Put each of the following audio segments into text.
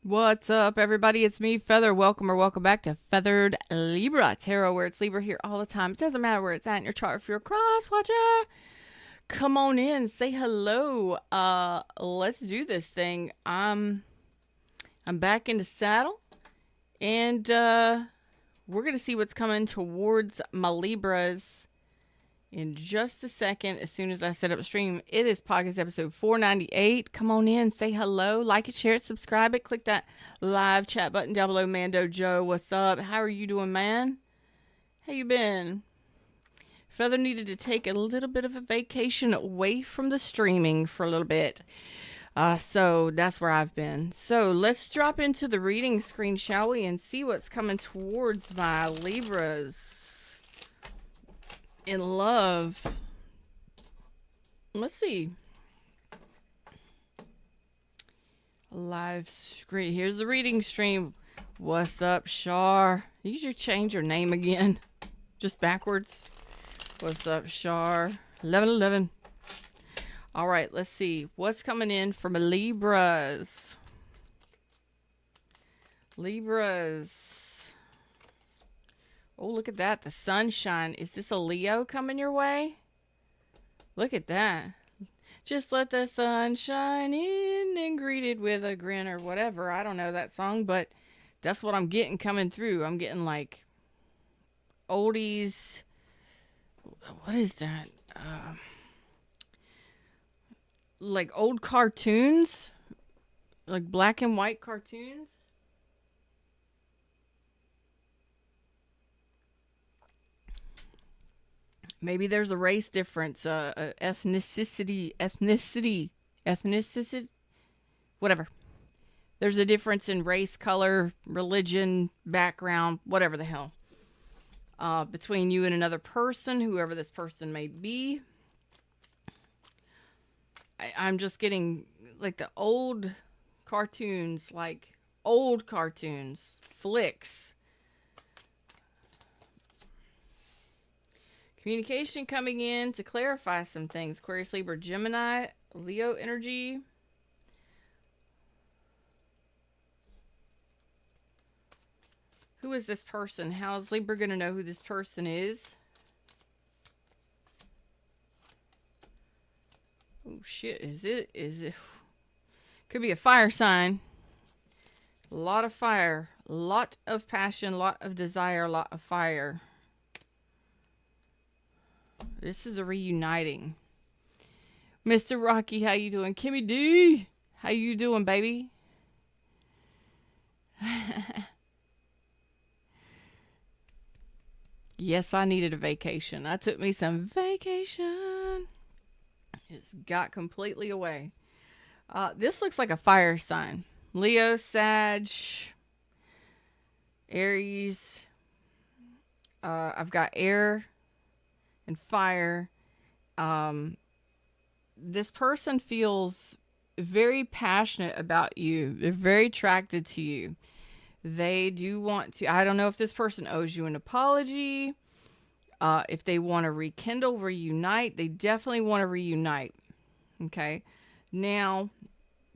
What's up, everybody? It's me, Feather. Welcome back to Feathered Libra Tarot, where it's Libra here all the time. It doesn't matter where it's at in your chart. If you're a cross watcher, come on in, say hello. Let's do this thing. I'm back in the saddle, and we're gonna see what's coming towards my Libras in just a second. As soon as I set up a stream, it is podcast episode 498. Come on in, say hello, like it, share it, subscribe it, click that live chat button down below. Mando Joe, what's up? How are you doing, man? How you been? Feather needed to take a little bit of a vacation away from the streaming for a little bit. So that's where I've been. So let's drop into the reading screen, shall we, and see what's coming towards my Libras in love. Let's see. Live screen. Here's the reading stream. What's up, Shar? You should change your name again. Just backwards. What's up, Shar? 1111. All right, let's see. What's coming in from Libras? Libras. Oh, look at that. The sunshine. Is this a Leo coming your way? Look at that. Just let the sun shine in and greeted with a grin or whatever. I don't know that song, but that's what I'm getting coming through. I'm getting like oldies. What is that? Like old cartoons? Like black and white cartoons? Maybe there's a race difference, ethnicity, whatever. There's a difference in race, color, religion, background, whatever the hell, between you and another person, whoever this person may be. I'm just getting like the old cartoons, flicks. Communication coming in to clarify some things. Aquarius, Libra, Gemini, Leo energy. Who is this person? How is Libra going to know who this person is? Oh, shit. Is it? Could be a fire sign. A lot of fire. A lot of passion. A lot of desire. A lot of fire. This is a reuniting. Mr. Rocky, how you doing? Kimmy D, how you doing, baby? Yes, I needed a vacation. I took me some vacation. It's got completely away. This looks like a fire sign. Leo, Sag, Aries. I've got air and fire. This person feels very passionate about you. They're very attracted to you. They do want to. I don't know if this person owes you an apology. If they want to rekindle, reunite, they definitely want to reunite. Okay. Now,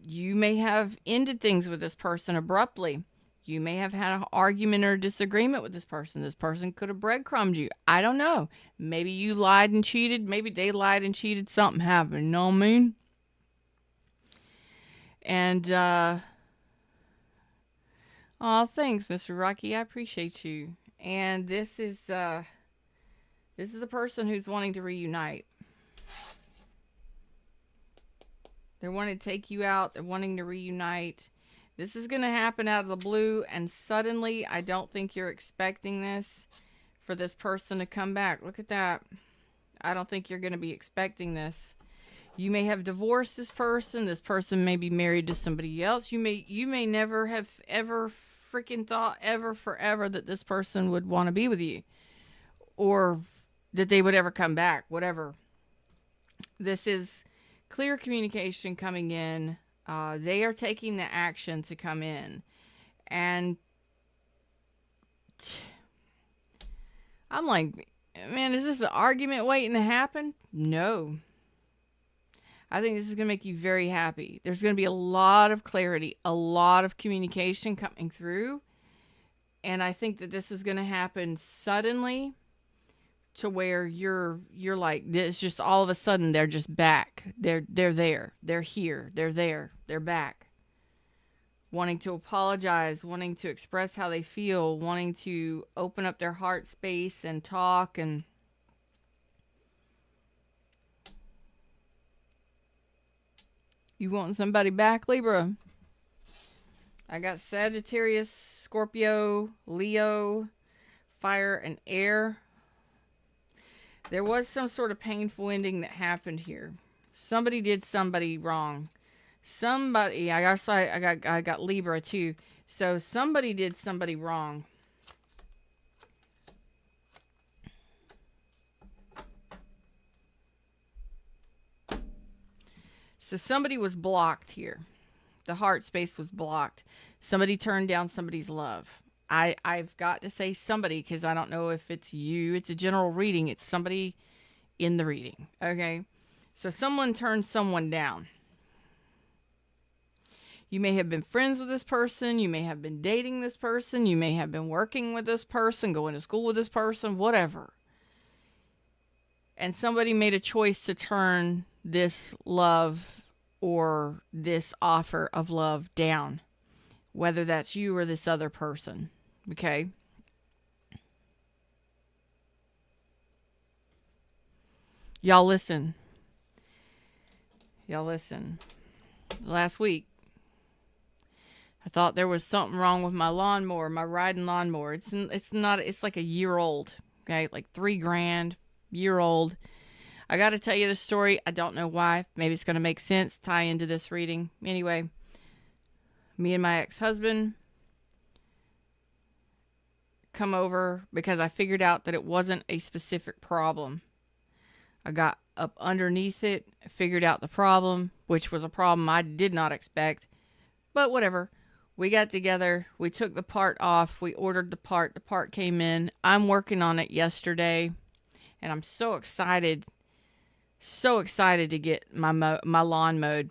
you may have ended things with this person abruptly. You may have had an argument or disagreement with this person. This person could have breadcrumbed you. I don't know. Maybe you lied and cheated. Maybe they lied and cheated. Something happened. You know what I mean? And, oh, thanks, Mr. Rocky. I appreciate you. And this is a person who's wanting to reunite. They're wanting to take you out. They're wanting to reunite. This is going to happen out of the blue, and suddenly, I don't think you're expecting this, for this person to come back. Look at that. I don't think you're going to be expecting this. You may have divorced this person. This person may be married to somebody else. You may never have ever freaking thought ever forever that this person would want to be with you, or that they would ever come back, whatever. This is clear communication coming in. They are taking the action to come in. And I'm like, man, is this an argument waiting to happen? No. I think this is going to make you very happy. There's going to be a lot of clarity, a lot of communication coming through. And I think that this is going to happen suddenly to where you're like, it's just all of a sudden they're just back. They're there. They're here. They're there. They're back. Wanting to apologize, wanting to express how they feel, wanting to open up their heart space and talk. And you want somebody back, Libra? I got Sagittarius, Scorpio, Leo, fire, and air. There was some sort of painful ending that happened here. Somebody did somebody wrong. Somebody, I got Libra too. So somebody did somebody wrong. So somebody was blocked here. The heart space was blocked. Somebody turned down somebody's love. I've got to say somebody because I don't know if it's you. It's a general reading. It's somebody in the reading. Okay. So someone turned someone down. You may have been friends with this person. You may have been dating this person. You may have been working with this person, going to school with this person, whatever. And somebody made a choice to turn this love or this offer of love down, whether that's you or this other person. Okay. Y'all listen. Last week, I thought there was something wrong with my lawnmower, my riding lawnmower. It's not, it's like a year old. Okay. Like $3,000, year old. I got to tell you the story. I don't know why. Maybe it's going to make sense, tie into this reading. Anyway, me and my ex-husband come over because I figured out that it wasn't a specific problem. I got up underneath it, figured out the problem, which was a problem I did not expect. But whatever. We got together. We took the part off. We ordered the part. The part came in. I'm working on it yesterday. And I'm so excited. So excited to get my lawn mowed.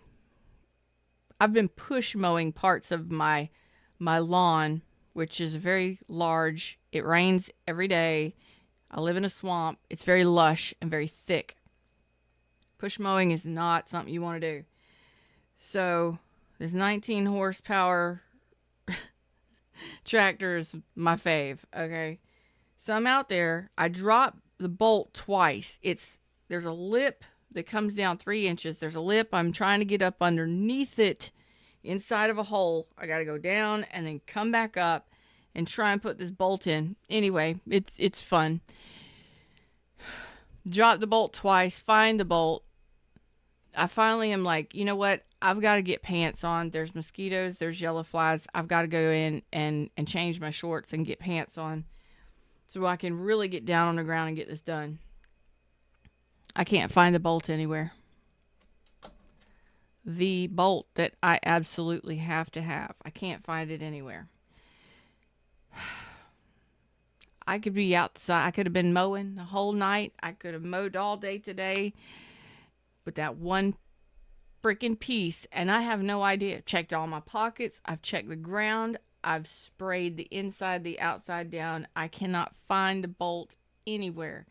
I've been push mowing parts of my lawn, which is very large. It rains every day. I live in a swamp. It's very lush and very thick. Push mowing is not something you want to do. So this 19 horsepower tractor is my fave. Okay. So I'm out there. I dropped the bolt twice. There's a lip that comes down 3 inches. There's a lip. I'm trying to get up underneath it inside of a hole. I got to go down and then come back up and try and put this bolt in. Anyway, it's fun. Drop the bolt twice, find the bolt. I finally am like, you know what? I've got to get pants on. There's mosquitoes. There's yellow flies. I've got to go in and change my shorts and get pants on so I can really get down on the ground and get this done. I can't find the bolt anywhere. The bolt that I absolutely have to have. I can't find it anywhere. I could be outside. I could have been mowing the whole night. I could have mowed all day today. But that one freaking piece, and I have no idea. Checked all my pockets. I've checked the ground. I've sprayed the inside, the outside down. I cannot find the bolt anywhere.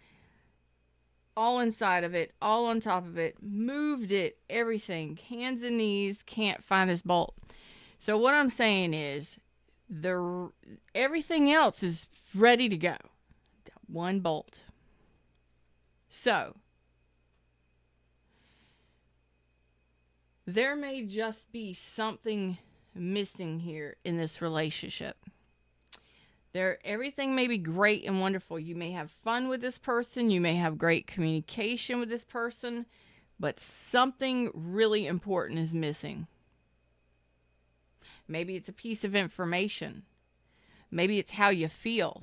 All inside of it, all on top of it, moved it, everything, hands and knees, can't find this bolt. So what I'm saying is, everything else is ready to go. One bolt. So, there may just be something missing here in this relationship. Everything may be great and wonderful. You may have fun with this person. You may have great communication with this person. But something really important is missing. Maybe it's a piece of information. Maybe it's how you feel.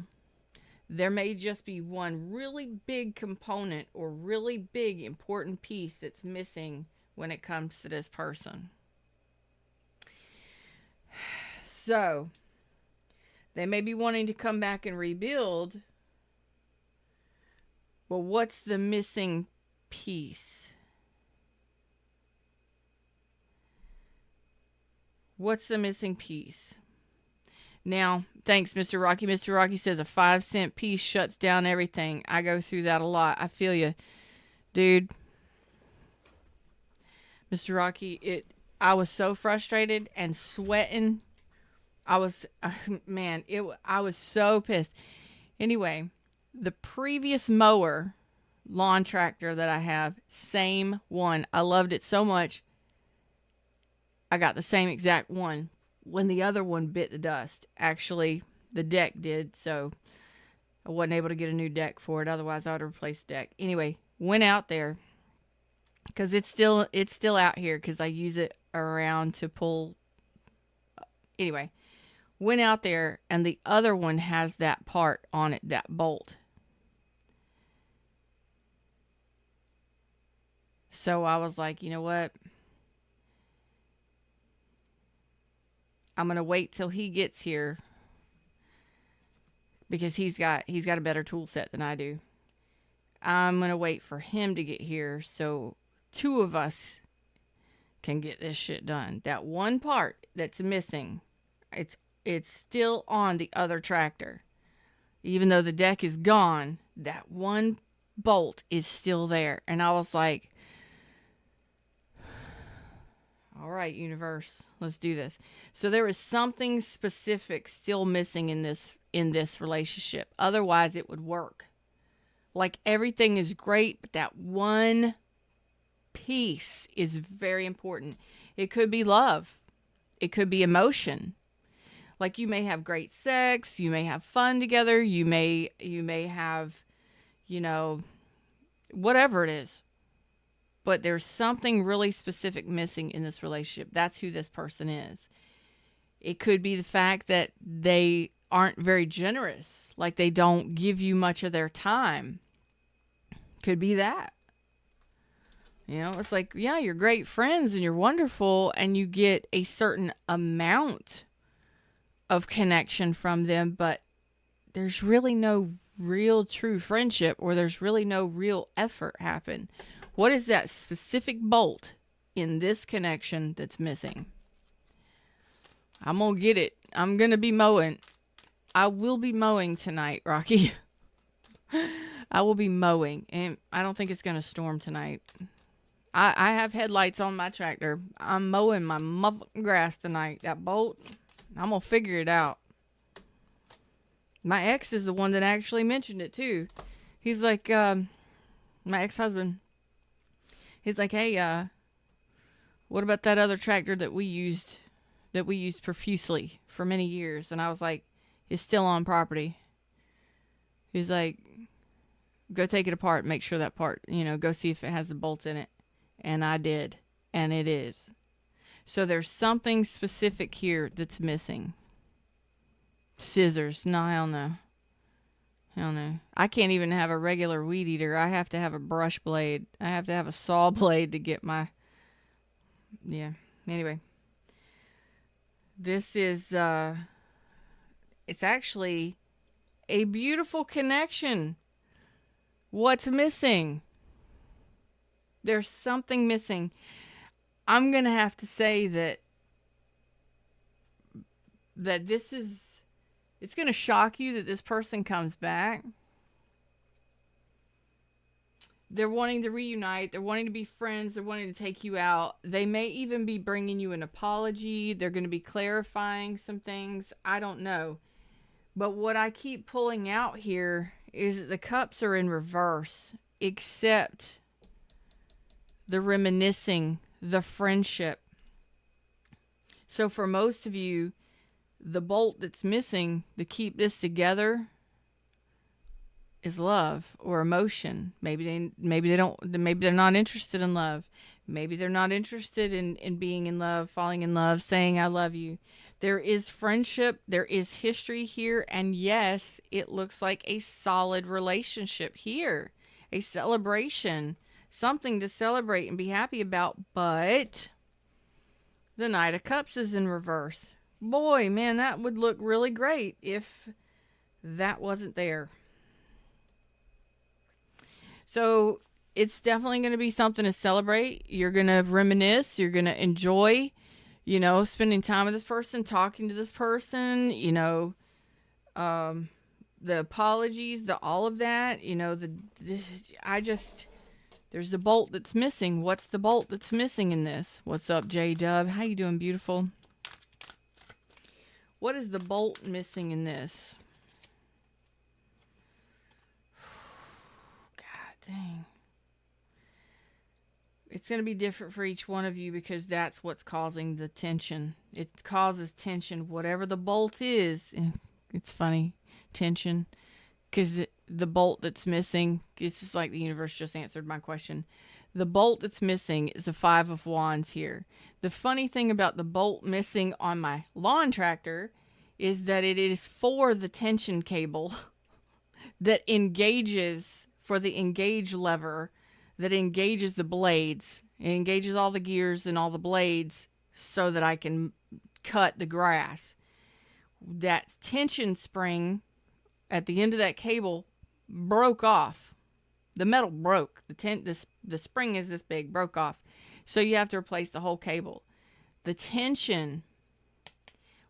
There may just be one really big component or really big important piece that's missing when it comes to this person. So, they may be wanting to come back and rebuild. Well, what's the missing piece? What's the missing piece? Now, thanks, Mr. Rocky. Mr. Rocky says a 5-cent piece shuts down everything. I go through that a lot. I feel you, dude. Mr. Rocky, I was so frustrated and sweating. I was so pissed. Anyway, the previous mower lawn tractor that I have, same one. I loved it so much. I got the same exact one when the other one bit the dust. Actually, the deck did, so I wasn't able to get a new deck for it. Otherwise, I would have replaced the deck. Anyway, went out there because it's still out here because I use it around to pull. Anyway, went out there and the other one has that part on it, that bolt. So I was like, you know what? I'm going to wait till he gets here because he's got a better tool set than I do. I'm going to wait for him to get here so two of us can get this shit done. That one part that's missing, it's still on the other tractor. Even though the deck is gone, that one bolt is still there. And I was like, all right, universe, let's do this. So there is something specific still missing in this relationship. Otherwise, it would work. Like everything is great, but that one piece is very important. It could be love. It could be emotion. Like you may have great sex, you may have fun together, you may have, whatever it is. But there's something really specific missing in this relationship. That's who this person is. It could be the fact that they aren't very generous. Like they don't give you much of their time. Could be that. It's like, yeah, you're great friends and you're wonderful and you get a certain amount of connection from them, but there's really no real true friendship or there's really no real effort happen. What is that specific bolt in this connection that's missing? I'm going to get it. I'm going to be mowing. I will be mowing tonight, Rocky. I will be mowing. And I don't think it's going to storm tonight. I have headlights on my tractor. I'm mowing my grass tonight. That bolt, I'm going to figure it out. My ex is the one that actually mentioned it too. He's like, my ex-husband. He's like, hey, what about that other tractor that we used profusely for many years? And I was like, it's still on property. He's like, go take it apart, make sure that part, go see if it has the bolts in it. And I did, and it is. So there's something specific here that's missing. Scissors. No, hell no. Hell no. I can't even have a regular weed eater. I have to have a brush blade. I have to have a saw blade to get my... Yeah. Anyway. This is... It's actually a beautiful connection. What's missing? There's something missing. I'm going to have to say that this is... It's going to shock you that this person comes back. They're wanting to reunite. They're wanting to be friends. They're wanting to take you out. They may even be bringing you an apology. They're going to be clarifying some things. I don't know. But what I keep pulling out here is that the cups are in reverse, except the reminiscing, the friendship. So for most of you, the bolt that's missing to keep this together is love or emotion. Maybe they're not interested in love. Maybe they're not interested in being in love, falling in love, saying I love you. There is friendship, there is history here, and yes, it looks like a solid relationship here. A celebration, something to celebrate and be happy about, but the Knight of Cups is in reverse. Boy, man, that would look really great if that wasn't there. So it's definitely going to be something to celebrate. You're going to reminisce. You're going to enjoy. You know, spending time with this person, talking to this person, you know, the apologies, the all of that, you know, there's a bolt that's missing. What's the bolt that's missing in this? What's up, J-Dub? How you doing, beautiful? What is the bolt missing in this? God dang. It's going to be different for each one of you because that's what's causing the tension. It causes tension. Whatever the bolt is, it's funny, tension, because the bolt that's missing, it's just like the universe just answered my question. The bolt that's missing is a 5 of Wands here. The funny thing about the bolt missing on my lawn tractor is that it is for the tension cable that engages, for the engage lever that engages the blades. It engages all the gears and all the blades so that I can cut the grass. That tension spring at the end of that cable broke off. The metal broke. The spring is this big, broke off. So you have to replace the whole cable. The tension,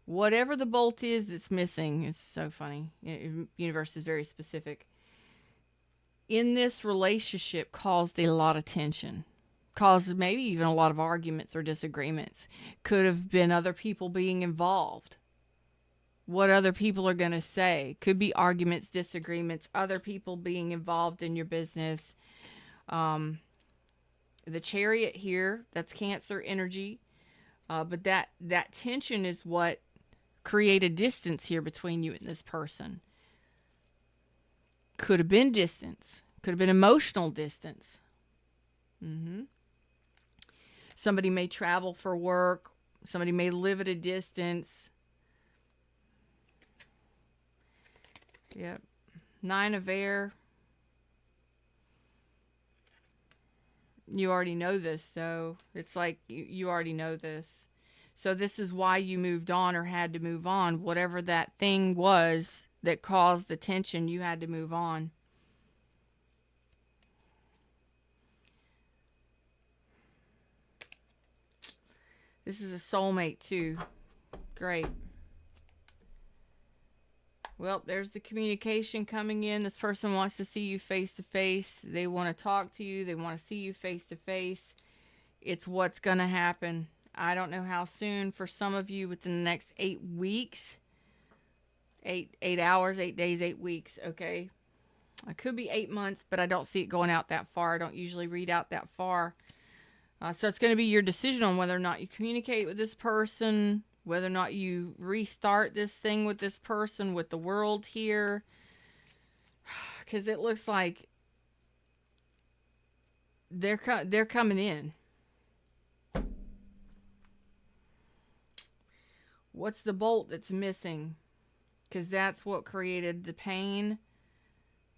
whatever the bolt is that's missing, it's so funny. Universe is very specific. In this relationship caused a lot of tension. Caused maybe even a lot of arguments or disagreements. Could have been other people being involved. What other people are going to say. Could be arguments, disagreements, other people being involved in your business. The Chariot here, that's Cancer energy. But that tension is what created distance here between you and this person. Could have been distance. Could have been emotional distance. Somebody may travel for work. Somebody may live at a distance. Yep. 9 of Air. You already know this, though. It's like you already know this. So this is why you moved on or had to move on. Whatever that thing was that caused the tension, you had to move on. This is a soulmate too. Great. Well, there's the communication coming in. This person wants to see you face to face. They want to talk to you. They want to see you face to face. It's what's going to happen. I don't know how soon. For some of you, within the next 8 weeks. 8 hours, 8 days, 8 weeks. Okay. It could be 8 months, but I don't see it going out that far. I don't usually read out that far. So it's going to be your decision on whether or not you communicate with this person, whether or not you restart this thing with this person, with the world here. Because it looks like they're coming in. What's the bolt that's missing? Because that's what created the pain,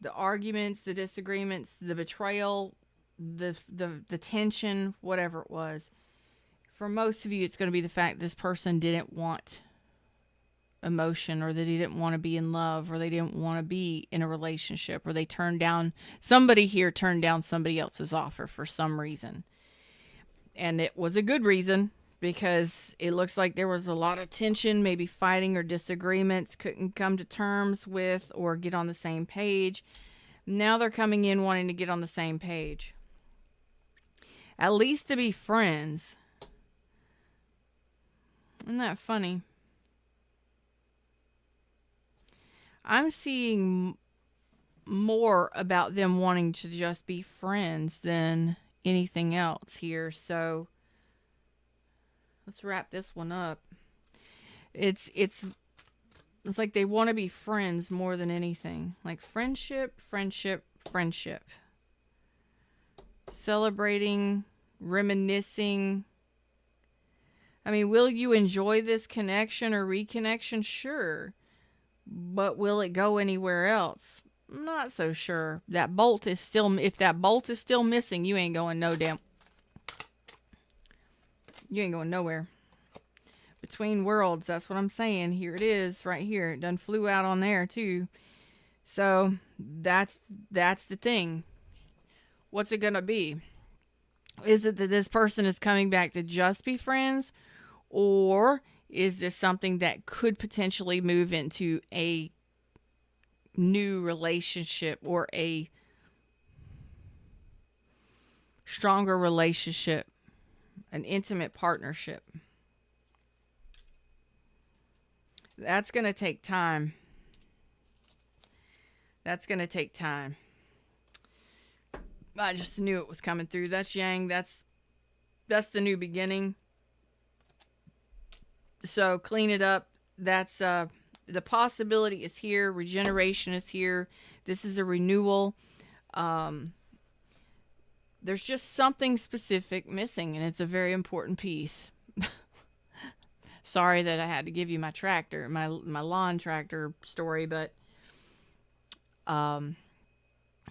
the arguments, the disagreements, the betrayal, the tension, whatever it was. For most of you, it's going to be the fact this person didn't want emotion, or that they didn't want to be in love, or they didn't want to be in a relationship, or they turned down, somebody here turned down somebody else's offer for some reason. And it was a good reason, because it looks like there was a lot of tension, maybe fighting or disagreements, couldn't come to terms with or get on the same page. Now they're coming in wanting to get on the same page. At least to be friends. Isn't that funny? I'm seeing more about them wanting to just be friends than anything else here. So let's wrap this one up. It's like they want to be friends more than anything. Like friendship. Celebrating, reminiscing. I mean, will you enjoy this connection or reconnection? Sure. But will it go anywhere else? I'm not so sure. That bolt is still, if that bolt is still missing, you ain't going no damn. You ain't going nowhere. Between worlds, that's what I'm saying. Here it is, right here. It done flew out on there too. So that's the thing. What's it gonna be? Is it that this person is coming back to just be friends, Or is this something that could potentially move into a new relationship or a stronger relationship, an intimate partnership? That's going to take time. That's going to take time. I just knew it was coming through. That's Yang. That's the new beginning. So clean it up. That's the possibility is here. Regeneration is here. This is a renewal. There's just something specific missing, and it's a very important piece. Sorry that I had to give you my tractor, my lawn tractor story, but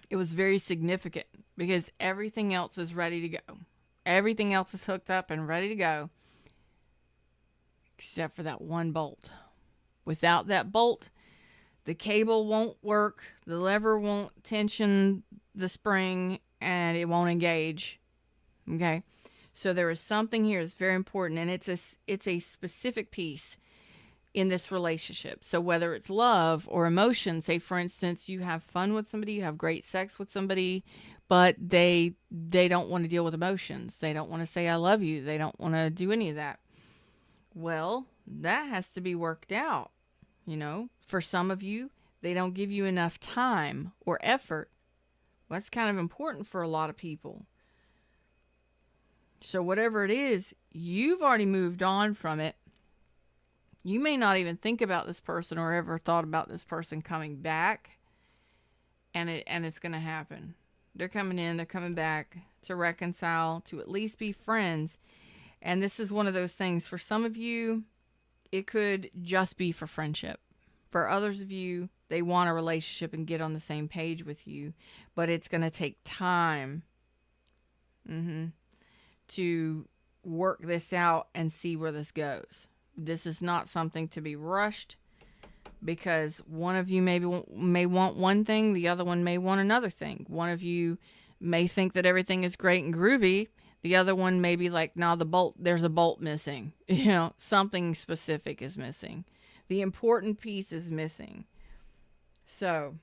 it was very significant because everything else is ready to go. Everything else is hooked up and ready to go, except for that one bolt. Without that bolt, the cable won't work, the lever won't tension the spring, and it won't engage. Okay? So there is something here that's very important, and it's a specific piece in this relationship. So whether it's love or emotion, say for instance, you have fun with somebody, you have great sex with somebody, but they don't want to deal with emotions. They don't want to say I love you. They don't want to do any of that. Well, that has to be worked out. You know, for some of you, they don't give you enough time or effort. Well, that's kind of important for a lot of people. So whatever it is, you've already moved on from it. You may not even think about this person or ever thought about this person coming back. And it's going to happen. They're coming in, they're coming back to reconcile, to at least be friends. And this is one of those things. For some of you, it could just be for friendship. For others of you, they want a relationship and get on the same page with you. But it's going to take time to work this out and see where this goes. This is not something to be rushed, because one of you may want one thing, the other one may want another thing. One of you may think that everything is great and groovy. The other one may be like, no, there's a bolt missing. You know, something specific is missing. The important piece is missing. So,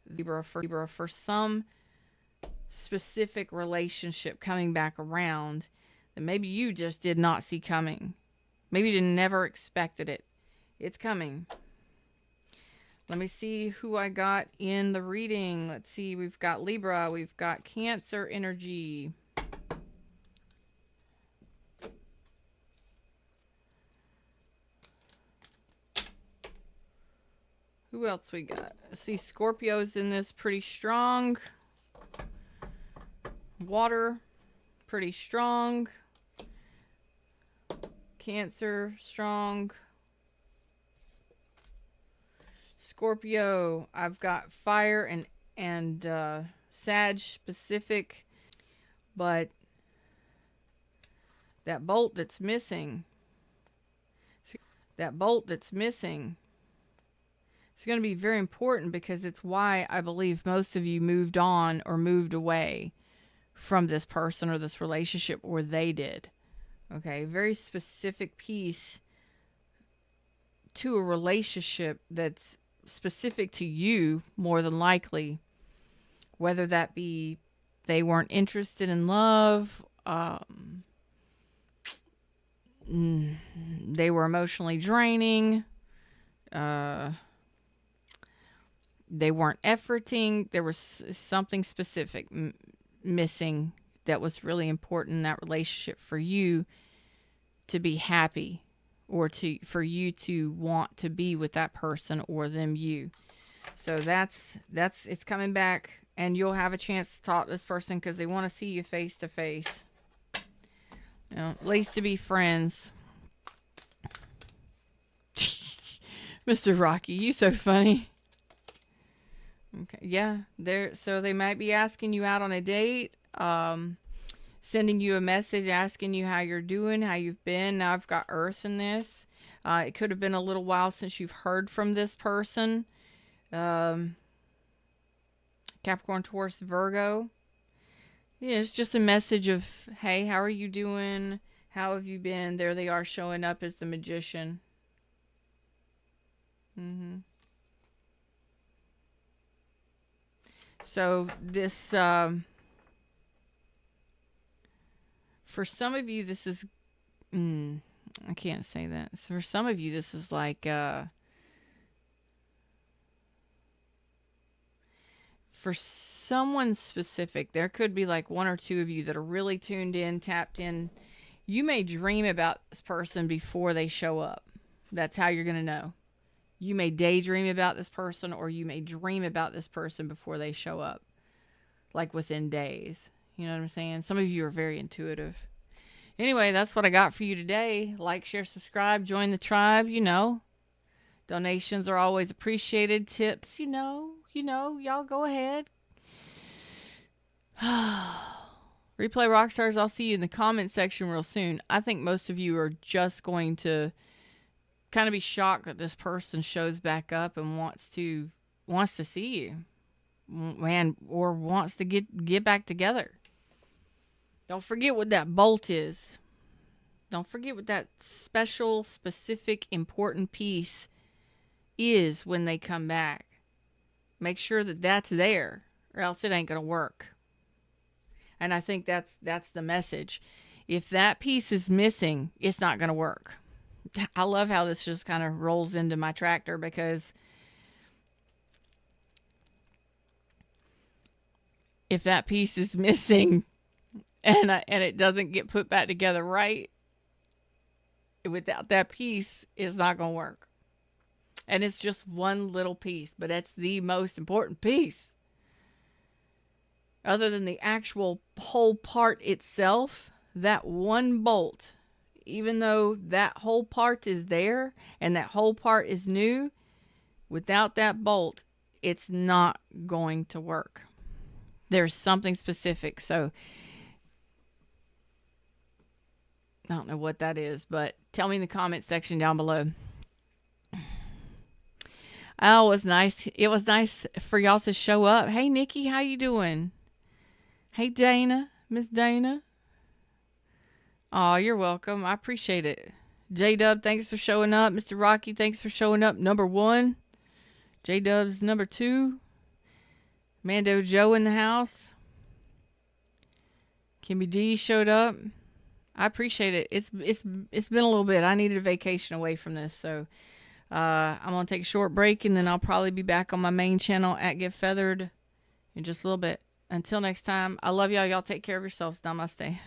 Libra, for some specific relationship coming back around that maybe you just did not see coming. Maybe you never expected it. It's coming. Let me see who I got in the reading. Let's see. We've got Libra. We've got Cancer energy. Who else we got? I see Scorpio's in this pretty strong. Water, pretty strong. Cancer, strong. Scorpio, I've got fire and Sag specific, but that bolt that's missing, it's going to be very important, because it's why I believe most of you moved on or moved away from this person or this relationship, or they did. Okay, very specific piece to a relationship that's specific to you, more than likely, whether that be they weren't interested in love, they were emotionally draining, they weren't efforting, there was something specific missing that was really important in that relationship for you to be happy, or for you to want to be with that person or them you. So that's it's coming back, and you'll have a chance to talk to this person because they want to see you face to face. You know, at least to be friends. Mr. Rocky, you so funny. Okay, yeah, so they might be asking you out on a date, sending you a message asking you how you're doing, how you've been. Now I've got Earth in this. It could have been a little while since you've heard from this person. Capricorn, Taurus, Virgo. Yeah, it's just a message of, hey, how are you doing? How have you been? There they are showing up as the magician. hmm So this, for some of you, this is, I can't say that. So for some of you, this is like, for someone specific, there could be like one or two of you that are really tuned in, tapped in. You may dream about this person before they show up. That's how you're going to know. You may daydream about this person, or you may dream about this person before they show up, like within days. You know what I'm saying? Some of you are very intuitive. Anyway, that's what I got for you today. Like, share, subscribe, join the tribe. Donations are always appreciated. Tips, y'all go ahead. Replay Rockstars, I'll see you in the comment section real soon. I think most of you are just going to kind of be shocked that this person shows back up and wants to see you, man, or wants to get back together. Don't forget what that bolt is. Don't forget what that special, specific, important piece is when they come back. Make sure that that's there, or else it ain't gonna work. And I think that's the message. If that piece is missing, it's not gonna work. I love how this just kind of rolls into my tractor, because if that piece is missing and it doesn't get put back together right, without that piece, it's not going to work. And it's just one little piece, but it's the most important piece. Other than the actual whole part itself, that one bolt, even though that whole part is there and that whole part is new, without that bolt, it's not going to work. There's something specific. So I don't know what that is, but tell me in the comment section down below. Oh, it was nice. It was nice for y'all to show up. Hey, Nikki, how you doing? Hey, Dana, Miss Dana. Oh, you're welcome. I appreciate it. J-Dub, thanks for showing up. Mr. Rocky, thanks for showing up. Number 1. J-Dub's number 2. Mando Joe in the house. Kimmy D showed up. I appreciate it. It's been a little bit. I needed a vacation away from this, so I'm gonna take a short break, and then I'll probably be back on my main channel at Get Feathered in just a little bit. Until next time, I love y'all. Y'all take care of yourselves. Namaste.